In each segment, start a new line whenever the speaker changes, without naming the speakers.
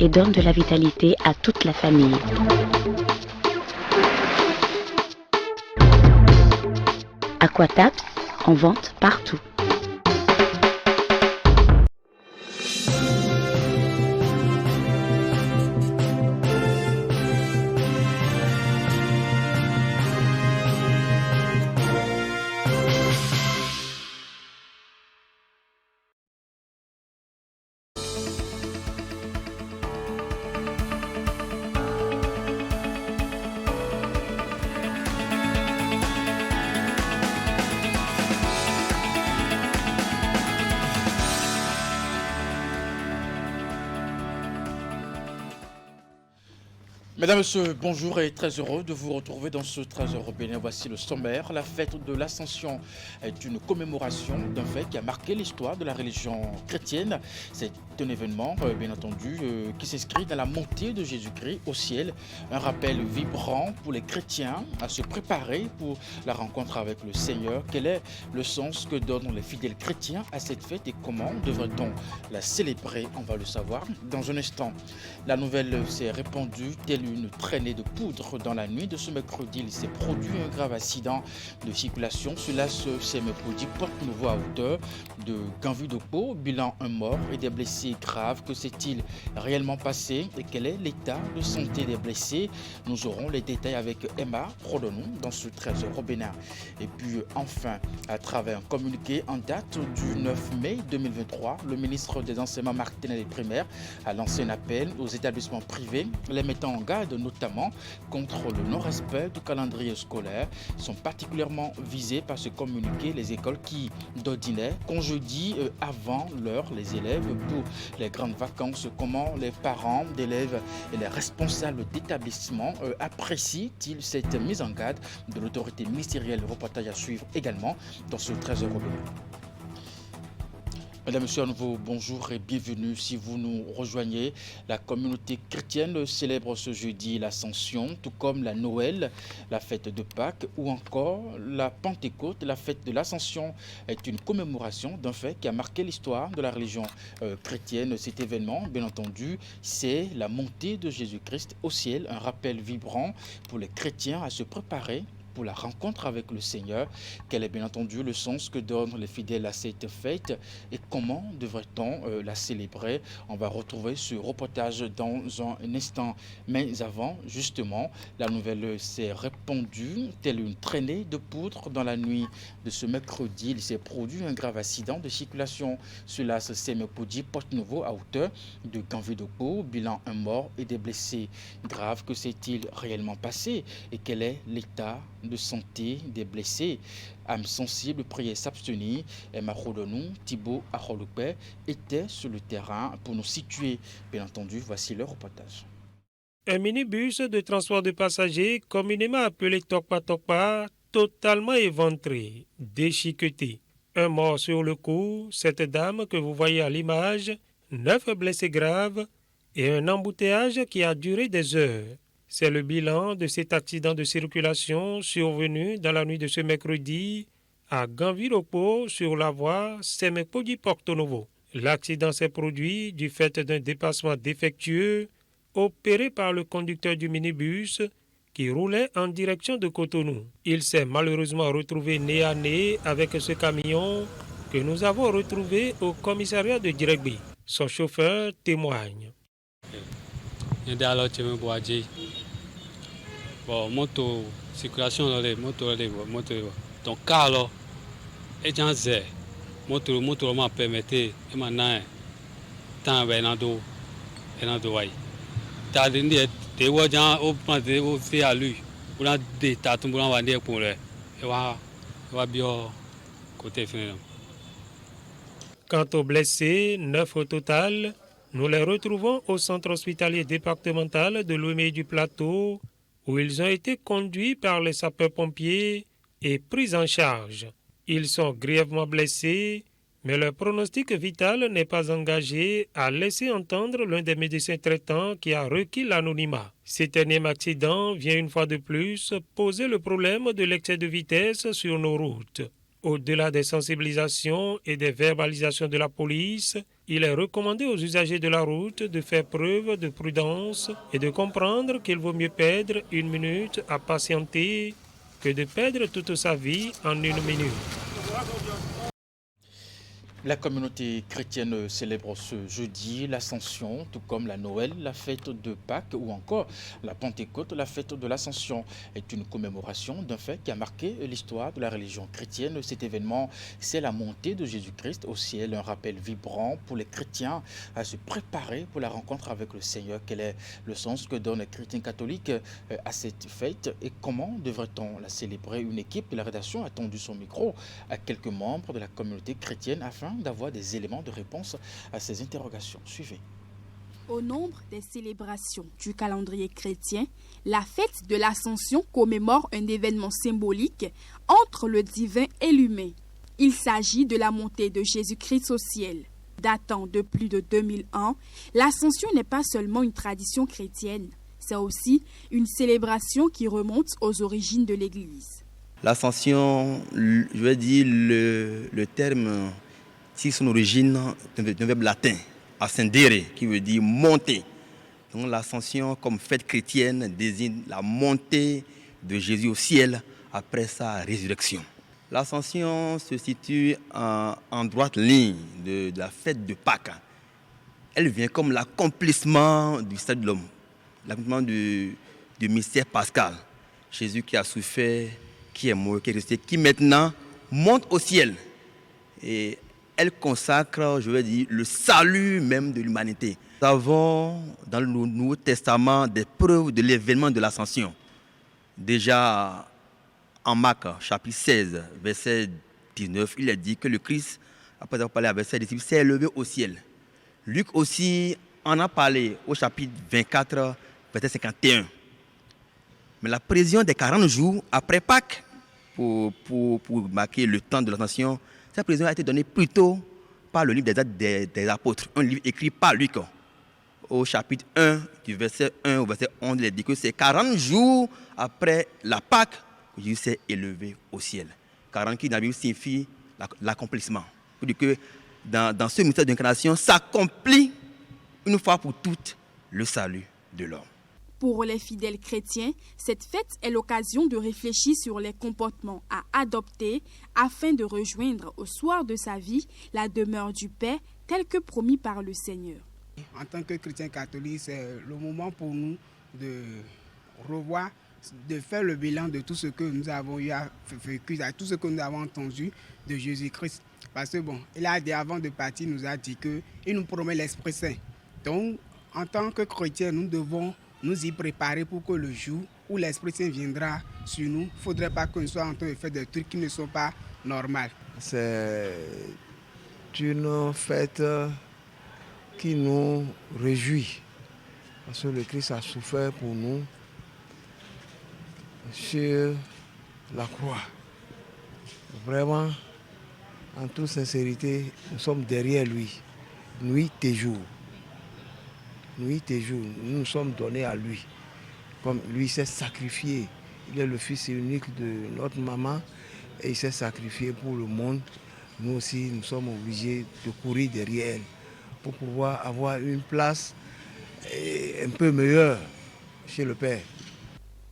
et donne de la vitalité à toute la famille. Aquataps, en vente partout.
Mesdames, Messieurs, bonjour et très heureux de vous retrouver dans ce 13 européen. Voici le sommaire. La fête de l'Ascension est une commémoration d'un fait qui a marqué l'histoire de la religion chrétienne. C'est un événement, bien entendu, qui s'inscrit dans la montée de Jésus-Christ au ciel. Un rappel vibrant pour les chrétiens à se préparer pour la rencontre avec le Seigneur. Quel est le sens que donnent les fidèles chrétiens à cette fête et comment devrait-on la célébrer? On va le savoir dans un instant. La nouvelle s'est répandue telle une traînée de poudre dans la nuit de ce mercredi. Il s'est produit un grave accident de circulation. Cela s'est mercredi Porte-Nouveau à hauteur de Ganville-de-Pau. Bilan un mort et des blessés graves. Que s'est-il réellement passé et quel est l'état de santé des blessés? Nous aurons les détails avec Emma Prodonou dans ce 13 Robénin. Et puis enfin, à travers un communiqué en date du 9 mai 2023, le ministre des Enseignements maternels et primaires a lancé un appel aux établissements privés les mettant en garde notamment contre le non-respect du calendrier scolaire. Sont particulièrement visés par ce communiqué les écoles qui, d'ordinaire, congédient avant l'heure les élèves pour les grandes vacances. Comment les parents d'élèves et les responsables d'établissement apprécient-ils cette mise en garde de l'autorité ministérielle? Reportage à suivre également dans ce 13 européen. Mesdames, Messieurs, à nouveau, bonjour et bienvenue. Si vous nous rejoignez, la communauté chrétienne célèbre ce jeudi l'Ascension, tout comme la Noël, la fête de Pâques ou encore la Pentecôte. La fête de l'Ascension est une commémoration d'un fait qui a marqué l'histoire de la religion chrétienne. Cet événement, bien entendu, c'est la montée de Jésus-Christ au ciel, un rappel vibrant pour les chrétiens à se préparer pour la rencontre avec le Seigneur. Quel est bien entendu le sens que donnent les fidèles à cette fête et comment devrait-on la célébrer? On va retrouver ce reportage dans un instant. Mais avant, justement, la nouvelle s'est répandue telle une traînée de poudre dans la nuit de ce mercredi. Il s'est produit un grave accident de circulation. Cela s'est mercredi Porte-Nouveau à hauteur de Ganville-de-Pau. Bilan un mort et des blessés graves. Que s'est-il réellement passé et quel est l'état de santé des blessés? Âmes sensibles, priez s'abstenir. Emma Prodonou, Thibaut Arolopé étaient sur le terrain pour nous situer. Bien entendu, voici le reportage.
Un minibus de transport de passagers, communément appelé Tokpa Tokpa, totalement éventré, déchiqueté. Un mort sur le coup, cette dame que vous voyez à l'image, 9 blessés graves et un embouteillage qui a duré des heures. C'est le bilan de cet accident de circulation survenu dans la nuit de ce mercredi à Ganville-de-Pau sur la voie Semekpodi-Porto-Novo. L'accident s'est produit du fait d'un dépassement défectueux opéré par le conducteur du minibus qui roulait en direction de Cotonou. Il s'est malheureusement retrouvé nez à nez avec ce camion que nous avons retrouvé au commissariat de Diregbe. Son chauffeur témoigne.
Bon, moto circulation moto donc car là et j'en sais moto m'a permetté et maintenant tant benado ouais t'as dit des voisins au point de faire à lui pour la détat tout va dire pour le et va bien côté final.
Quant aux blessés, 9 au total, nous les retrouvons au centre hospitalier départemental de Lomé du Plateau, où ils ont été conduits par les sapeurs-pompiers et pris en charge. Ils sont grièvement blessés, mais leur pronostic vital n'est pas engagé, a laissé entendre l'un des médecins traitants qui a requis l'anonymat. Cet énième accident vient une fois de plus poser le problème de l'excès de vitesse sur nos routes. Au-delà des sensibilisations et des verbalisations de la police, il est recommandé aux usagers de la route de faire preuve de prudence et de comprendre qu'il vaut mieux perdre une minute à patienter que de perdre toute sa vie en une minute.
La communauté chrétienne célèbre ce jeudi l'Ascension, tout comme la Noël, la fête de Pâques ou encore la Pentecôte. La fête de l'Ascension est une commémoration d'un fait qui a marqué l'histoire de la religion chrétienne. Cet événement, c'est la montée de Jésus-Christ au ciel, un rappel vibrant pour les chrétiens à se préparer pour la rencontre avec le Seigneur. Quel est le sens que donnent les chrétiens catholiques à cette fête et comment devrait-on la célébrer? Une équipe de la rédaction a tendu son micro à quelques membres de la communauté chrétienne afin d'avoir des éléments de réponse à ces interrogations. Suivez.
Au nombre des célébrations du calendrier chrétien, la fête de l'Ascension commémore un événement symbolique entre le divin et l'humain. Il s'agit de la montée de Jésus-Christ au ciel. Datant de plus de 2000 ans, l'Ascension n'est pas seulement une tradition chrétienne, c'est aussi une célébration qui remonte aux origines de l'Église.
L'Ascension, je veux dire, le terme tire son origine d'un verbe latin, ascendere, qui veut dire monter. Donc l'Ascension, comme fête chrétienne, désigne la montée de Jésus au ciel après sa résurrection. L'Ascension se situe en droite ligne de la fête de Pâques. Elle vient comme l'accomplissement du salut de l'homme, l'accomplissement du mystère pascal. Jésus qui a souffert, qui est mort, qui est resté, qui maintenant monte au ciel. Et elle consacre, je veux dire, le salut même de l'humanité. Nous avons dans le Nouveau Testament des preuves de l'événement de l'Ascension. Déjà en Marc, chapitre 16, verset 19, il est dit que le Christ, après avoir parlé avec ses disciples, s'est élevé au ciel. Luc aussi en a parlé au chapitre 24, verset 51. Mais la prévision des 40 jours après Pâques, pour marquer le temps de l'Ascension, cette prévision a été donnée plus tôt par le livre des Actes des Apôtres, un livre écrit par Luc. Au chapitre 1, du verset 1 au verset 11, il est dit que c'est 40 jours après la Pâques que Jésus s'est élevé au ciel. 40 qui dans la Bible signifie l'accomplissement. Pour dire que dans ce mystère d'incarnation s'accomplit une fois pour toutes le salut de l'homme.
Pour les fidèles chrétiens, cette fête est l'occasion de réfléchir sur les comportements à adopter afin de rejoindre au soir de sa vie la demeure du Père telle que promis par le Seigneur.
En tant que chrétien catholique, c'est le moment pour nous de revoir, de faire le bilan de tout ce que nous avons eu à vécu, à tout ce que nous avons entendu de Jésus-Christ. Parce que il a dit avant de partir, il nous a dit qu'il nous promet l'Esprit Saint. Donc, en tant que chrétien, nous devons nous y préparer pour que le jour où l'Esprit Saint viendra sur nous, il ne faudrait pas qu'on soit en train de faire des trucs qui ne sont pas normaux.
C'est une fête qui nous réjouit parce que le Christ a souffert pour nous sur la croix. Vraiment, en toute sincérité, nous sommes derrière lui, nuit et jour. Nuit et jour, nous nous sommes donnés à lui. Comme lui s'est sacrifié, il est le fils unique de notre maman et il s'est sacrifié pour le monde. Nous aussi, nous sommes obligés de courir derrière pour pouvoir avoir une place un peu meilleure chez le Père.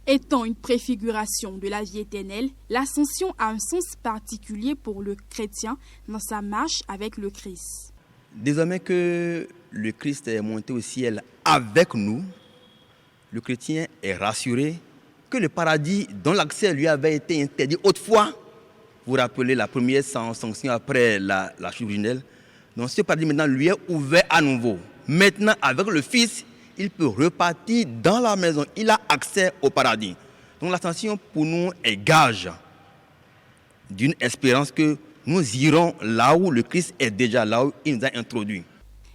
Étant une préfiguration de la vie éternelle, l'Ascension a un sens particulier pour le chrétien dans sa marche avec le Christ.
Désormais que le Christ est monté au ciel avec nous, le chrétien est rassuré que le paradis dont l'accès lui avait été interdit autrefois, vous vous rappelez la première sanction après la chute originelle, donc ce paradis maintenant lui est ouvert à nouveau. Maintenant avec le Fils, il peut repartir dans la maison, il a accès au paradis. Donc l'ascension pour nous est gage d'une espérance que nous irons là où le Christ est déjà, là où il nous a introduits.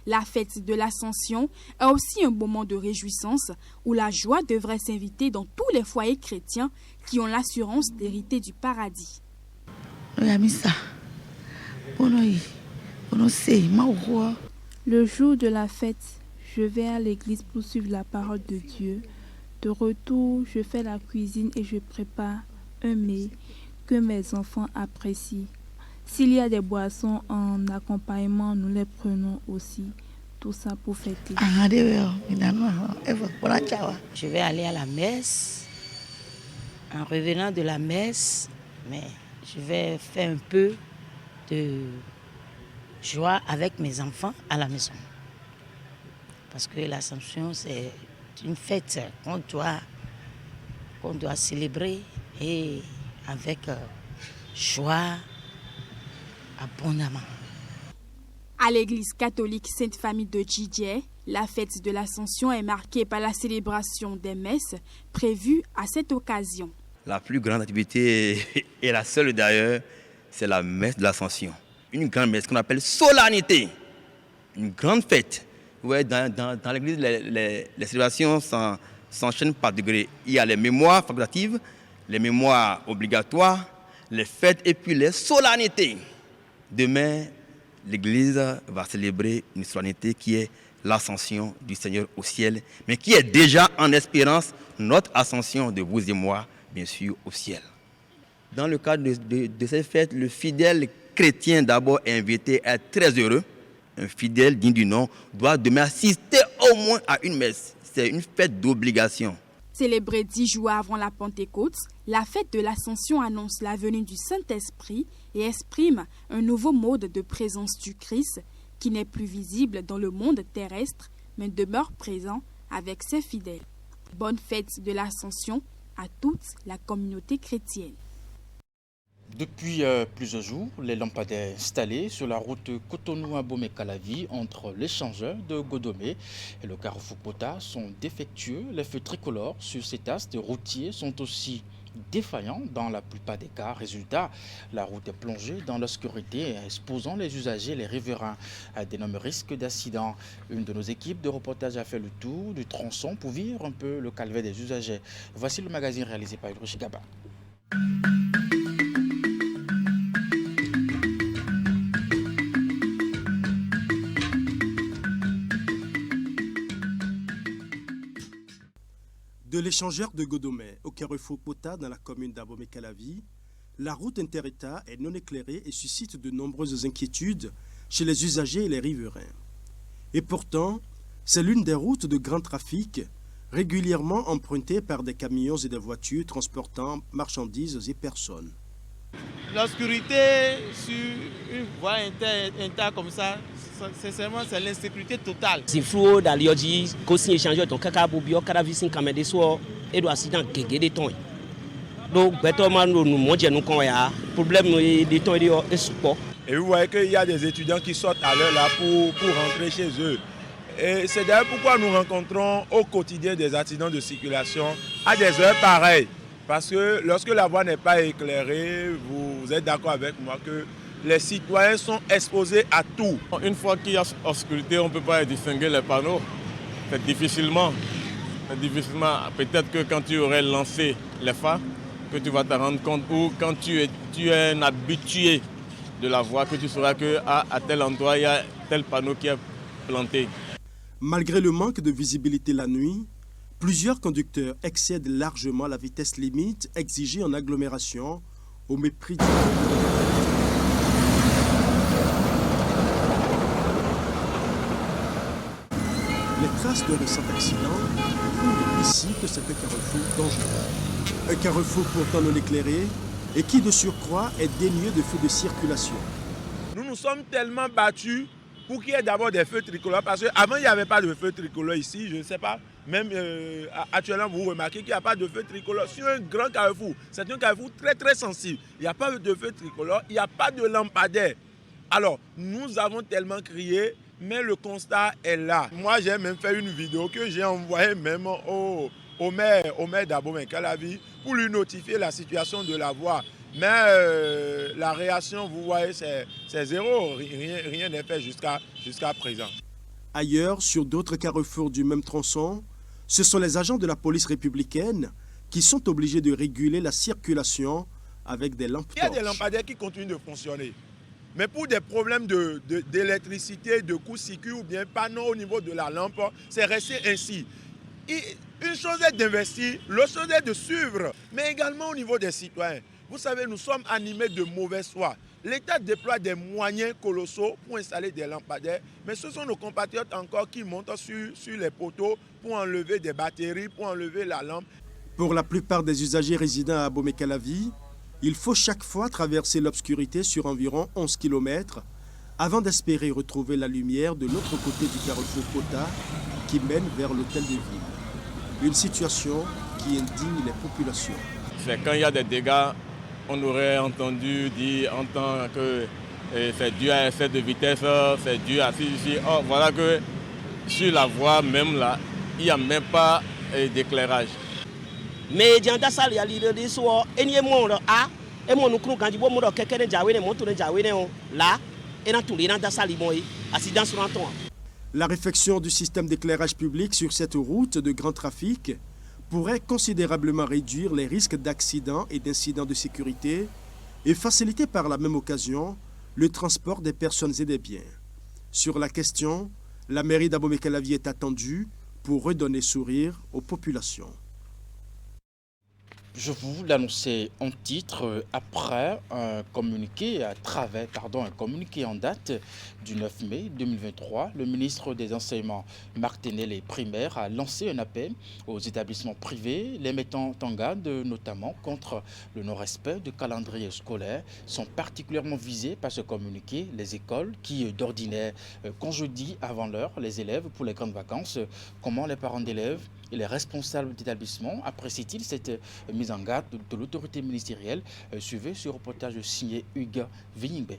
La fête de l'Ascension est aussi un moment de réjouissance où la joie devrait s'inviter dans tous les foyers chrétiens qui ont l'assurance d'hériter du paradis.
Le jour de la fête, je vais à l'église pour suivre la parole de Dieu. De retour, je fais la cuisine et je prépare un mets que mes enfants apprécient. S'il y a des boissons en accompagnement, nous les prenons aussi. Tout ça pour fêter.
Je vais aller à la messe. En revenant de la messe, mais je vais faire un peu de joie avec mes enfants à la maison. Parce que l'Assomption, c'est une fête qu'on doit célébrer et avec joie, abondamment.
À l'église catholique Sainte-Famille de Djidje, la fête de l'Ascension est marquée par la célébration des messes prévues à cette occasion.
La plus grande activité, et la seule d'ailleurs, c'est la messe de l'Ascension. Une grande messe qu'on appelle solennité. Une grande fête. Ouais, dans l'église, les célébrations s'enchaînent par degrés. Il y a les mémoires facultatives, les mémoires obligatoires, les fêtes et puis les solennités. Demain, l'Église va célébrer une solennité qui est l'ascension du Seigneur au ciel, mais qui est déjà en espérance notre ascension de vous et moi, bien sûr, au ciel. Dans le cadre de cette fête, le fidèle chrétien d'abord est invité à être très heureux. Un fidèle digne du nom doit demain assister au moins à une messe. C'est une fête d'obligation.
Célébrée 10 jours avant la Pentecôte, la fête de l'Ascension annonce la venue du Saint-Esprit et exprime un nouveau mode de présence du Christ qui n'est plus visible dans le monde terrestre, mais demeure présent avec ses fidèles. Bonne fête de l'Ascension à toute la communauté chrétienne.
Depuis plusieurs jours, les lampadaires installés sur la route Cotonou-Abomey-Calavi entre l'échangeur de Godomé et le carrefour Pota sont défectueux. Les feux tricolores sur cet astre routier sont aussi défaillants dans la plupart des cas. Résultat, la route est plongée dans l'obscurité, exposant les usagers et les riverains à d'énormes risques d'accident. Une de nos équipes de reportage a fait le tour du tronçon pour vivre un peu le calvaire des usagers. Voici le magazine réalisé par Idriss Gaba.
De l'échangeur de Godomé au carrefour Pota dans la commune d'Abomey-Calavi, la route inter-État est non éclairée et suscite de nombreuses inquiétudes chez les usagers et les riverains. Et pourtant, c'est l'une des routes de grand trafic régulièrement empruntée par des camions et des voitures transportant marchandises et personnes.
L'obscurité sur une voie inter comme ça, sincèrement, c'est l'insécurité totale.
C'est flou d'aller aussi échanger ton caca pour bio caravisin comme des soirs et de accident gégé des tons. Donc, bêtement, nous mangeons nous quand il y a problème des tons et support.
Et vous voyez qu'il y a des étudiants qui sortent à l'heure là pour rentrer chez eux. Et c'est d'ailleurs pourquoi nous rencontrons au quotidien des accidents de circulation à des heures pareilles. Parce que lorsque la voie n'est pas éclairée, vous êtes d'accord avec moi que les citoyens sont exposés à tout.
Une fois qu'il y a obscurité, on ne peut pas distinguer les panneaux. C'est difficilement. Peut-être que quand tu aurais lancé les phares, que tu vas te rendre compte, ou quand tu es un habitué de la voie, que tu sauras qu'à tel endroit, il y a tel panneau qui est planté.
Malgré le manque de visibilité la nuit, plusieurs conducteurs excèdent largement la vitesse limite exigée en agglomération au mépris du... Les traces de récents accidents prouvent ici que c'est un carrefour dangereux. Un carrefour pourtant non éclairé et qui de surcroît est dénué de feux de circulation.
Nous nous sommes tellement battus pour qu'il y ait d'abord des feux tricolores, parce qu'avant il n'y avait pas de feux tricolores ici, je ne sais pas, même actuellement vous remarquez qu'il n'y a pas de feux tricolores sur un grand carrefour. C'est un carrefour très très sensible, il n'y a pas de feux tricolores, il n'y a pas de lampadaire. Alors nous avons tellement crié, mais le constat est là. Moi j'ai même fait une vidéo que j'ai envoyée même au maire d'Abomey-Calavi pour lui notifier la situation de la voie. Mais la réaction, vous voyez, c'est zéro. Rien n'est fait jusqu'à présent.
Ailleurs, sur d'autres carrefours du même tronçon, ce sont les agents de la police républicaine qui sont obligés de réguler la circulation avec des lampes torches.
Il y a des lampadaires qui continuent de fonctionner. Mais pour des problèmes d'électricité, de court-circuit ou bien panneau au niveau de la lampe, c'est resté ainsi. Une chose est d'investir, l'autre chose est de suivre, mais également au niveau des citoyens. Vous savez, nous sommes animés de mauvaise foi. L'État déploie des moyens colossaux pour installer des lampadaires, mais ce sont nos compatriotes encore qui montent sur les poteaux pour enlever des batteries, pour enlever la lampe.
Pour la plupart des usagers résidant à Abomey-Calavi, il faut chaque fois traverser l'obscurité sur environ 11 km avant d'espérer retrouver la lumière de l'autre côté du carrefour Pota qui mène vers l'hôtel de ville. Une situation qui indigne les populations.
C'est quand il y a des dégâts, on aurait entendu dire en tant que c'est dû à l'excès de vitesse, c'est dû à ceci. Oh, voilà que sur la voie même là, il n'y a même pas d'éclairage.
Mais dianta sali ya lire de so enye mo a e mo nu kru ganji bo mo do keke ne jawe ne mo to ne jawe ne on là et dans tous les dans sali boy accident sur un ton.
La réfection du système d'éclairage public sur cette route de grand trafic pourrait considérablement réduire les risques d'accidents et d'incidents de sécurité et faciliter par la même occasion le transport des personnes et des biens. Sur la question, la mairie d'Abomey-Calavi est attendue pour redonner sourire aux populations.
Je vous l'annonçais en titre, après un communiqué en date du 9 mai 2023, le ministre des Enseignements Marc Ténélé Primaire a lancé un appel aux établissements privés, les mettant en garde notamment contre le non-respect du calendrier scolaire. Sont particulièrement visés par ce communiqué les écoles qui d'ordinaire congédient avant l'heure les élèves pour les grandes vacances. Comment les parents d'élèves et les responsables d'établissement apprécient-ils cette mise en garde de l'autorité ministérielle? Suivez ce reportage signé Hugues Vigningbe.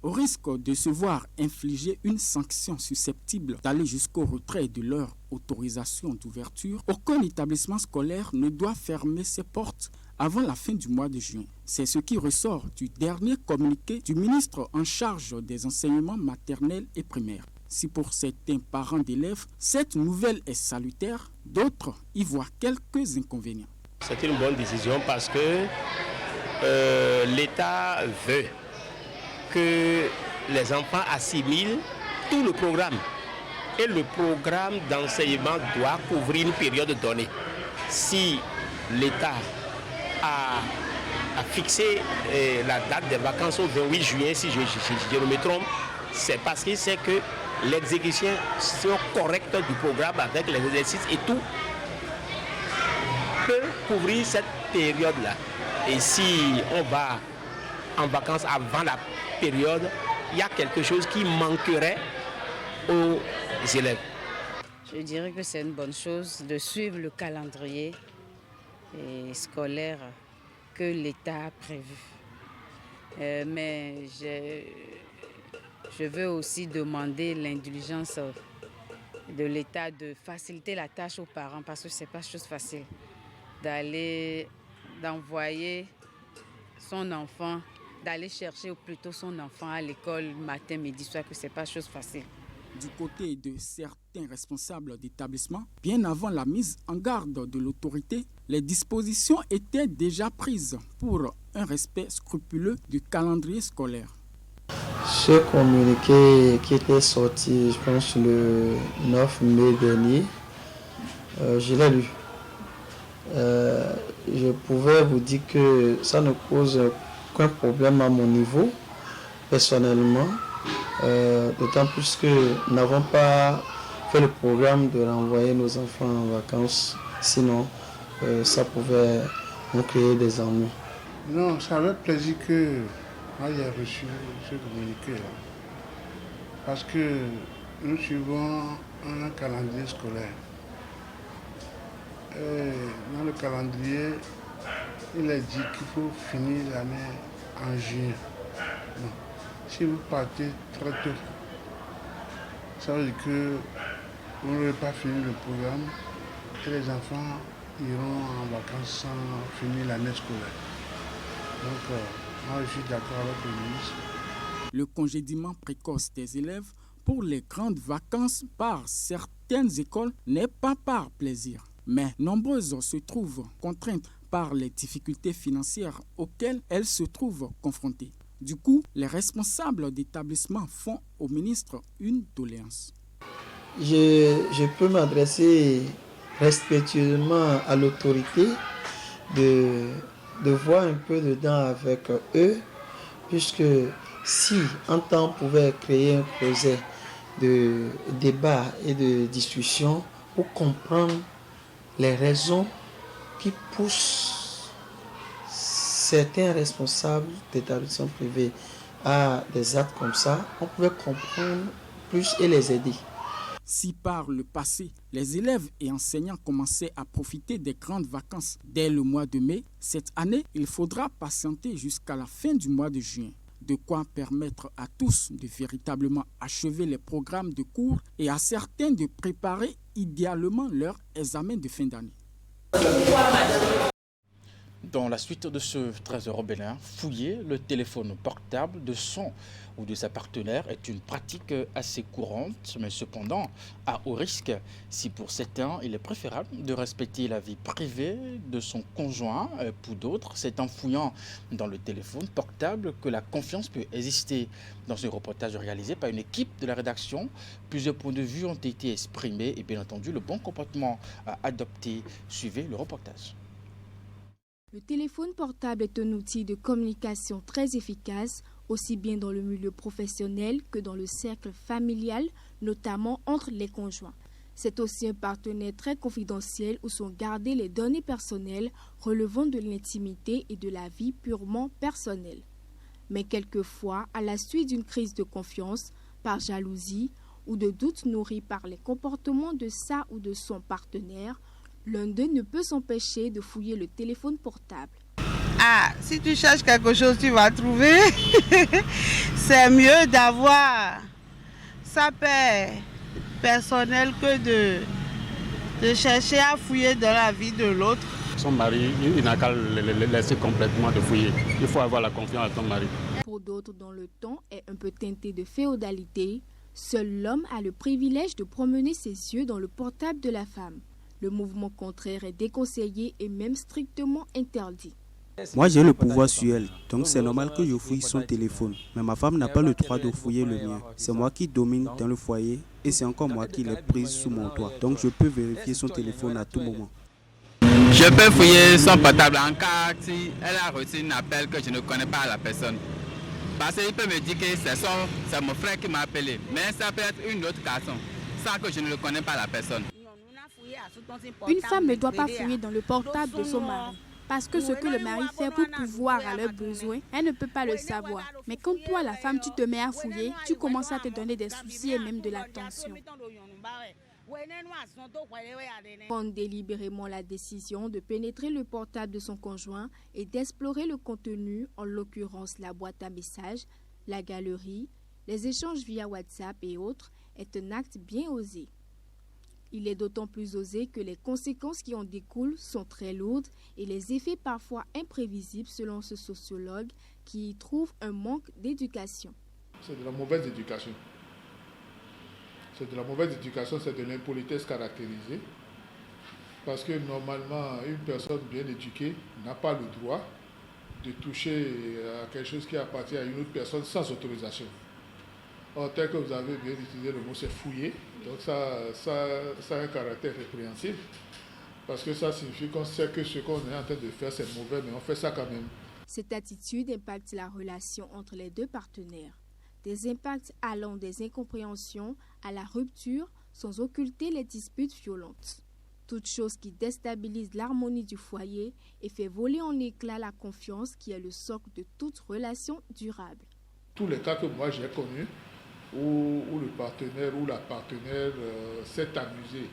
Au risque de se voir infliger une sanction susceptible d'aller jusqu'au retrait de leur autorisation d'ouverture, aucun établissement scolaire ne doit fermer ses portes avant la fin du mois de juin. C'est ce qui ressort du dernier communiqué du ministre en charge des enseignements maternels et primaires. Si pour certains parents d'élèves, cette nouvelle est salutaire, d'autres y voient quelques inconvénients.
C'est une bonne décision parce que l'État veut que les enfants assimilent tout le programme. Et le programme d'enseignement doit couvrir une période donnée. Si l'État a fixé la date des vacances au 28 juillet, si je ne me trompe, c'est parce qu'il sait que l'exécution correcte du programme avec les exercices et tout peut couvrir cette période-là. Et si on va en vacances avant la période, il y a quelque chose qui manquerait aux élèves.
Je dirais que c'est une bonne chose de suivre le calendrier scolaire que l'État a prévu. Mais je veux aussi demander l'indulgence de l'État de faciliter la tâche aux parents parce que ce n'est pas chose facile d'envoyer son enfant, d'aller chercher plutôt son enfant à l'école matin, midi, soir, que ce n'est pas chose facile.
Du côté de certains responsables d'établissements, bien avant la mise en garde de l'autorité, les dispositions étaient déjà prises pour un respect scrupuleux du calendrier scolaire.
Ce communiqué qui était sorti, je pense, le 9 mai dernier, je l'ai lu. Je pouvais vous dire que ça ne pose aucun problème à mon niveau, personnellement, d'autant plus que nous n'avons pas fait le programme de renvoyer nos enfants en vacances, sinon ça pouvait nous créer des ennuis.
Non, ça avait plaisir que moi j'ai reçu ce communiqué-là, parce que nous suivons un calendrier scolaire. Et dans le calendrier, il est dit qu'il faut finir l'année en juin. Non. Si vous partez très tôt, ça veut dire que vous n'aurez pas fini le programme et les enfants iront en vacances sans finir l'année scolaire. Donc, moi je suis d'accord avec le ministre.
Le congédiement précoce des élèves pour les grandes vacances par certaines écoles n'est pas par plaisir. Mais nombreuses se trouvent contraintes par les difficultés financières auxquelles elles se trouvent confrontées. Du coup, les responsables d'établissements font au ministre une doléance.
Je peux m'adresser respectueusement à l'autorité, de voir un peu dedans avec eux, puisque si un temps on pouvait créer un projet de débat et de discussion pour comprendre les raisons qui poussent certains responsables d'établissements privés à des actes comme ça, on pouvait comprendre plus et les aider.
Si par le passé, les élèves et enseignants commençaient à profiter des grandes vacances dès le mois de mai, cette année, il faudra patienter jusqu'à la fin du mois de juin. De quoi permettre à tous de véritablement achever les programmes de cours et à certains de préparer idéalement leur examen de fin d'année.
Dans la suite de ce trésor au Bénin, fouiller le téléphone portable de son ou de sa partenaire est une pratique assez courante, mais cependant à haut risque. Si pour certains, il est préférable de respecter la vie privée de son conjoint, pour d'autres, c'est en fouillant dans le téléphone portable que la confiance peut exister. Dans un reportage réalisé par une équipe de la rédaction, plusieurs points de vue ont été exprimés et bien entendu le bon comportement à adopter. Suivez le reportage.
Le téléphone portable est un outil de communication très efficace, aussi bien dans le milieu professionnel que dans le cercle familial, notamment entre les conjoints. C'est aussi un partenaire très confidentiel où sont gardées les données personnelles relevant de l'intimité et de la vie purement personnelle. Mais quelquefois, à la suite d'une crise de confiance, par jalousie ou de doutes nourris par les comportements de sa ou de son partenaire, l'un d'eux ne peut s'empêcher de fouiller le téléphone portable.
Ah, si tu cherches quelque chose, tu vas trouver. C'est mieux d'avoir sa paix personnelle que de chercher à fouiller dans la vie de l'autre.
Son mari, il n'a qu'à le laisser complètement de fouiller. Il faut avoir la confiance à son mari.
Pour d'autres, dont le ton est un peu teinté de féodalité, seul l'homme a le privilège de promener ses yeux dans le portable de la femme. Le mouvement contraire est déconseillé et même strictement interdit.
Moi j'ai le pouvoir sur elle, donc c'est normal que je fouille son téléphone. Mais ma femme n'a pas le droit de fouiller le mien. C'est moi qui domine dans le foyer et c'est encore moi qui l'ai prise sous mon toit. Donc je peux vérifier son téléphone à tout moment.
Je peux fouiller son portable en cas si elle a reçu un appel que je ne connais pas la personne. Parce qu'il peut me dire que c'est mon frère qui m'a appelé. Mais ça peut être une autre personne, sans que je ne le connais pas la personne.
Une femme ne doit pas fouiller dans le portable de son mari. Parce que ce que le mari fait pour pouvoir à leurs besoins, elle ne peut pas le savoir. Mais quand toi, la femme, tu te mets à fouiller, tu commences à te donner des soucis et même de la tension. Prendre délibérément la décision de pénétrer le portable de son conjoint et d'explorer le contenu, en l'occurrence la boîte à messages, la galerie, les échanges via WhatsApp et autres, est un acte bien osé. Il est d'autant plus osé que les conséquences qui en découlent sont très lourdes et les effets parfois imprévisibles selon ce sociologue qui y trouve un manque d'éducation.
C'est de la mauvaise éducation. C'est de la mauvaise éducation, c'est de l'impolitesse caractérisée. Parce que normalement, une personne bien éduquée n'a pas le droit de toucher à quelque chose qui appartient à une autre personne sans autorisation. Or, tel que vous avez bien utilisé le mot, c'est fouiller. Donc ça a un caractère répréhensible. Parce que ça signifie qu'on sait que ce qu'on est en train de faire, c'est mauvais, mais on fait ça quand même.
Cette attitude impacte la relation entre les deux partenaires. Des impacts allant des incompréhensions à la rupture sans occulter les disputes violentes. Toute chose qui déstabilise l'harmonie du foyer et fait voler en éclats la confiance qui est le socle de toute relation durable.
Tous les cas que moi j'ai connus, où le partenaire ou la partenaire s'est amusé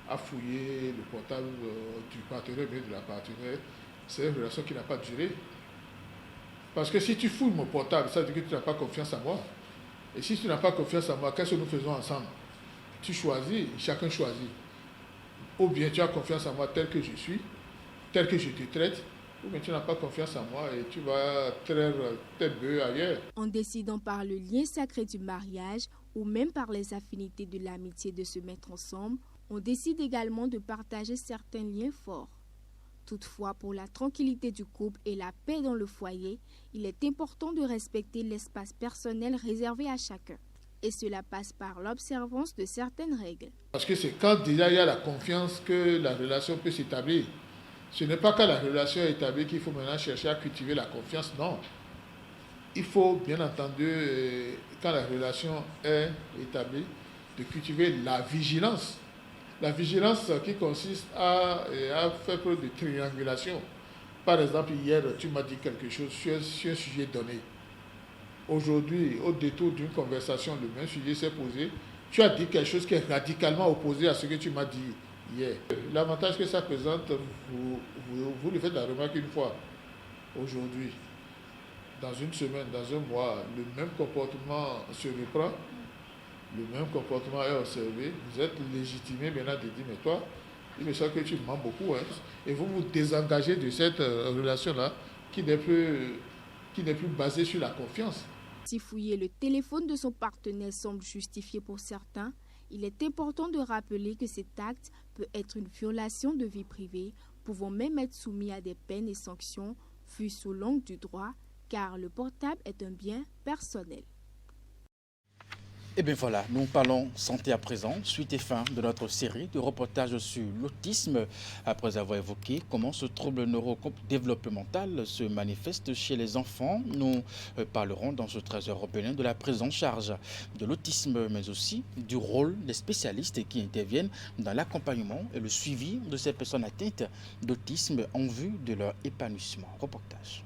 à fouiller le portable du partenaire mais de la partenaire, c'est une relation qui n'a pas duré. Parce que si tu fouilles mon portable, ça veut dire que tu n'as pas confiance en moi. Et si tu n'as pas confiance en moi, qu'est-ce que nous faisons ensemble? Tu choisis, chacun choisit. Ou bien tu as confiance en moi tel que je suis, tel que je te traite, ou bien tu n'as pas confiance en moi et tu vas traire tête bœuf ailleurs.
En décidant par le lien sacré du mariage ou même par les affinités de l'amitié de se mettre ensemble, on décide également de partager certains liens forts. Toutefois, pour la tranquillité du couple et la paix dans le foyer, il est important de respecter l'espace personnel réservé à chacun. et cela passe par l'observance de certaines règles.
Parce que c'est quand déjà il y a la confiance que la relation peut s'établir. Ce n'est pas quand la relation est établie qu'il faut maintenant chercher à cultiver la confiance, non. Il faut bien entendu, quand la relation est établie, de cultiver la vigilance. La vigilance qui consiste à faire preuve de triangulation. Par exemple, hier, tu m'as dit quelque chose sur un sujet donné. Aujourd'hui, au détour d'une conversation, le même sujet s'est posé. Tu as dit quelque chose qui est radicalement opposé à ce que tu m'as dit hier. L'avantage que ça présente, vous le faites la remarque une fois. Aujourd'hui, dans une semaine, dans un mois, le même comportement se reprend, le même comportement est observé. Vous êtes légitimé maintenant de dire, mais toi, il me semble que tu mens beaucoup. Hein. Et vous vous désengagez de cette relation-là qui n'est plus basée sur la confiance.
Si fouiller le téléphone de son partenaire semble justifié pour certains, il est important de rappeler que cet acte peut être une violation de vie privée, pouvant même être soumis à des peines et sanctions, vues sous l'angle du droit, car le portable est un bien personnel.
Et bien voilà, nous parlons santé à présent, suite et fin de notre série de reportages sur l'autisme, après avoir évoqué comment ce trouble neurodéveloppemental se manifeste chez les enfants. Nous parlerons dans ce 13h européen de la prise en charge de l'autisme, mais aussi du rôle des spécialistes qui interviennent dans l'accompagnement et le suivi de ces personnes atteintes d'autisme en vue de leur épanouissement. Reportage.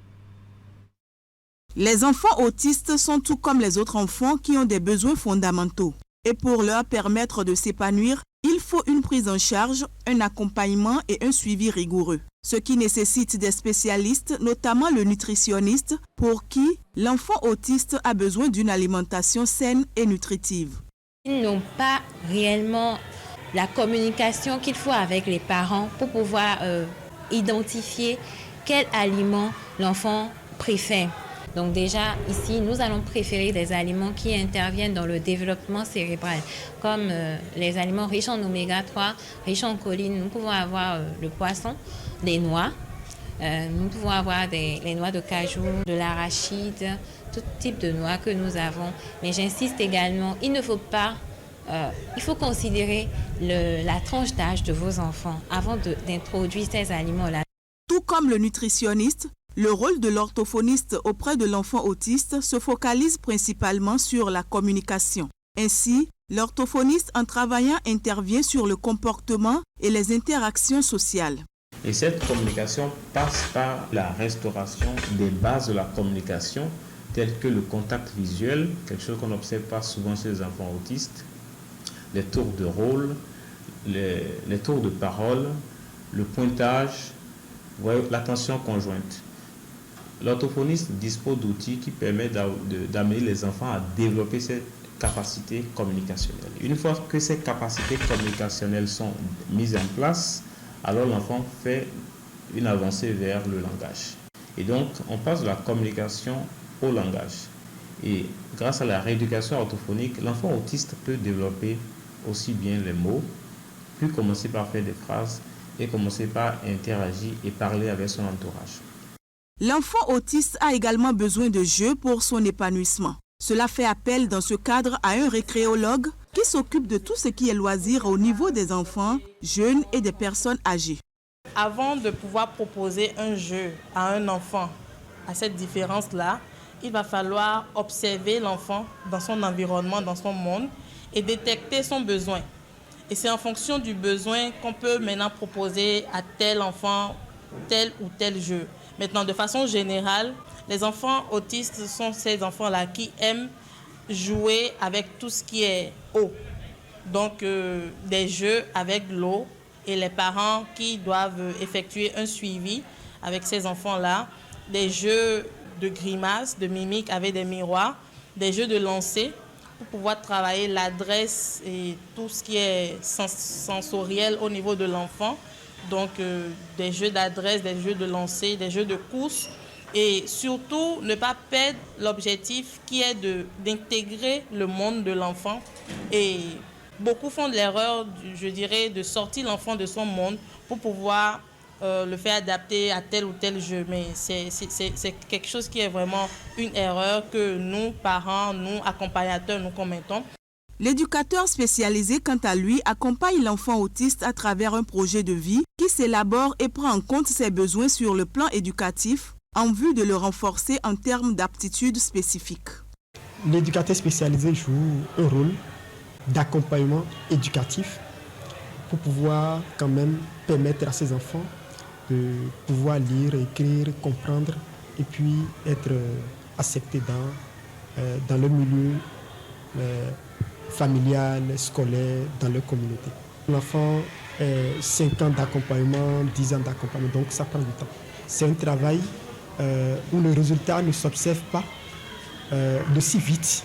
Les enfants autistes sont tout comme les autres enfants qui ont des besoins fondamentaux. Et pour leur permettre de s'épanouir, il faut une prise en charge, un accompagnement et un suivi rigoureux. Ce qui nécessite des spécialistes, notamment le nutritionniste, pour qui l'enfant autiste a besoin d'une alimentation saine et nutritive.
Ils n'ont pas réellement la communication qu'il faut avec les parents pour pouvoir identifier quel aliment l'enfant préfère. Donc déjà, ici, nous allons préférer des aliments qui interviennent dans le développement cérébral, comme les aliments riches en oméga 3, riches en choline. Nous pouvons avoir le poisson, les noix, nous pouvons avoir les noix de cajou, de l'arachide, tout type de noix que nous avons. Mais j'insiste également, il faut considérer la tranche d'âge de vos enfants avant d'introduire ces aliments-là.
Tout comme le nutritionniste, le rôle de l'orthophoniste auprès de l'enfant autiste se focalise principalement sur la communication. Ainsi, l'orthophoniste en travaillant intervient sur le comportement et les interactions sociales.
Et cette communication passe par la restauration des bases de la communication, telles que le contact visuel, quelque chose qu'on n'observe pas souvent chez les enfants autistes, les tours de rôle, les tours de parole, le pointage, l'attention conjointe. L'orthophoniste dispose d'outils qui permettent d'amener les enfants à développer ces capacités communicationnelles. Une fois que ces capacités communicationnelles sont mises en place, alors l'enfant fait une avancée vers le langage. Et donc, on passe de la communication au langage. Et grâce à la rééducation orthophonique, l'enfant autiste peut développer aussi bien les mots, puis commencer par faire des phrases et commencer par interagir et parler avec son entourage.
L'enfant autiste a également besoin de jeux pour son épanouissement. Cela fait appel dans ce cadre à un récréologue qui s'occupe de tout ce qui est loisir au niveau des enfants, jeunes et des personnes âgées.
Avant de pouvoir proposer un jeu à un enfant, à cette différence-là, il va falloir observer l'enfant dans son environnement, dans son monde et détecter son besoin. Et c'est en fonction du besoin qu'on peut maintenant proposer à tel enfant tel ou tel jeu. Maintenant, de façon générale, les enfants autistes sont ces enfants-là qui aiment jouer avec tout ce qui est eau. Donc, des jeux avec l'eau et les parents qui doivent effectuer un suivi avec ces enfants-là. Des jeux de grimaces, de mimiques avec des miroirs, des jeux de lancer pour pouvoir travailler l'adresse et tout ce qui est sensoriel au niveau de l'enfant. Donc, des jeux d'adresse, des jeux de lancer, des jeux de course. Et surtout, ne pas perdre l'objectif qui est d'intégrer le monde de l'enfant. Et beaucoup font l'erreur, je dirais, de sortir l'enfant de son monde pour pouvoir le faire adapter à tel ou tel jeu. Mais c'est quelque chose qui est vraiment une erreur que nous, parents, nous, accompagnateurs, nous commettons.
L'éducateur spécialisé, quant à lui, accompagne l'enfant autiste à travers un projet de vie qui s'élabore et prend en compte ses besoins sur le plan éducatif en vue de le renforcer en termes d'aptitudes spécifiques.
L'éducateur spécialisé joue un rôle d'accompagnement éducatif pour pouvoir quand même permettre à ses enfants de pouvoir lire, écrire, comprendre et puis être acceptés dans le milieu familial, scolaire, dans leur communauté. L'enfant, 5 ans d'accompagnement, 10 ans d'accompagnement, donc ça prend du temps. C'est un travail où le résultat ne s'observe pas de si vite.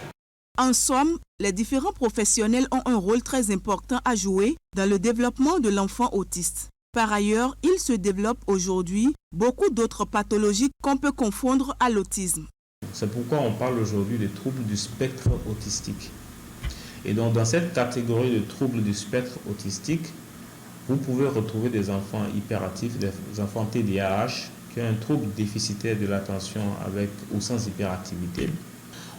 En somme, les différents professionnels ont un rôle très important à jouer dans le développement de l'enfant autiste. Par ailleurs, il se développe aujourd'hui beaucoup d'autres pathologies qu'on peut confondre à l'autisme.
C'est pourquoi on parle aujourd'hui des troubles du spectre autistique. Et donc, dans cette catégorie de troubles du spectre autistique, vous pouvez retrouver des enfants hyperactifs, des enfants TDAH, qui ont un trouble déficitaire de l'attention avec ou sans hyperactivité.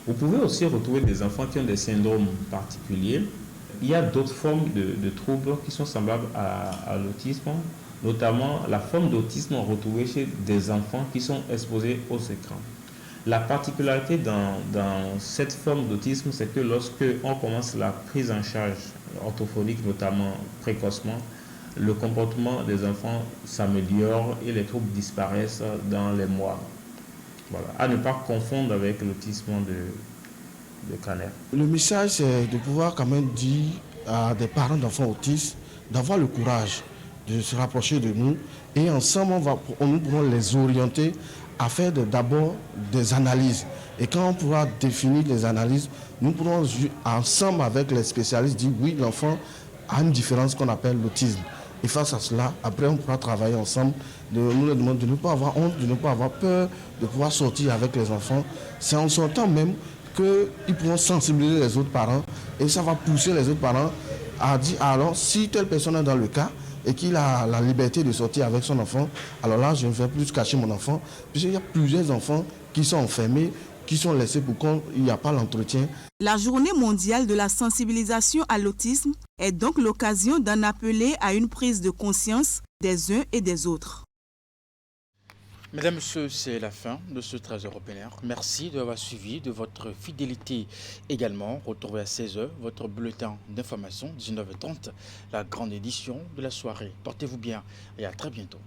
Vous pouvez aussi retrouver des enfants qui ont des syndromes particuliers. Il y a d'autres formes de troubles qui sont semblables à l'autisme, notamment la forme d'autisme retrouvée chez des enfants qui sont exposés aux écrans. La particularité dans cette forme d'autisme, c'est que lorsque on commence la prise en charge orthophonique, notamment précocement, le comportement des enfants s'améliore et les troubles disparaissent dans les mois. Voilà. À ne pas confondre avec l'autisme de Kanner.
Le message, c'est de pouvoir quand même dire à des parents d'enfants autistes d'avoir le courage de se rapprocher de nous et ensemble, nous pourrons les orienter à faire d'abord des analyses. Et quand on pourra définir les analyses, nous pourrons ensemble avec les spécialistes dire oui, l'enfant a une différence qu'on appelle l'autisme. Et face à cela, après on pourra travailler ensemble, nous leur demandons de ne pas avoir honte, de ne pas avoir peur, de pouvoir sortir avec les enfants. C'est en sortant même qu'ils pourront sensibiliser les autres parents et ça va pousser les autres parents à dire alors si telle personne est dans le cas et qu'il a la liberté de sortir avec son enfant, alors là je ne vais plus cacher mon enfant, puisqu'il y a plusieurs enfants qui sont enfermés, qui sont laissés pour qu'il n'y a pas l'entretien.
La journée mondiale de la sensibilisation à l'autisme est donc l'occasion d'en appeler à une prise de conscience des uns et des autres.
Mesdames, Messieurs, c'est la fin de ce 13h européen. Merci de l'avoir suivi, de votre fidélité également. Retrouvez à 16h votre bulletin d'information, 19h30, la grande édition de la soirée. Portez-vous bien et à très bientôt.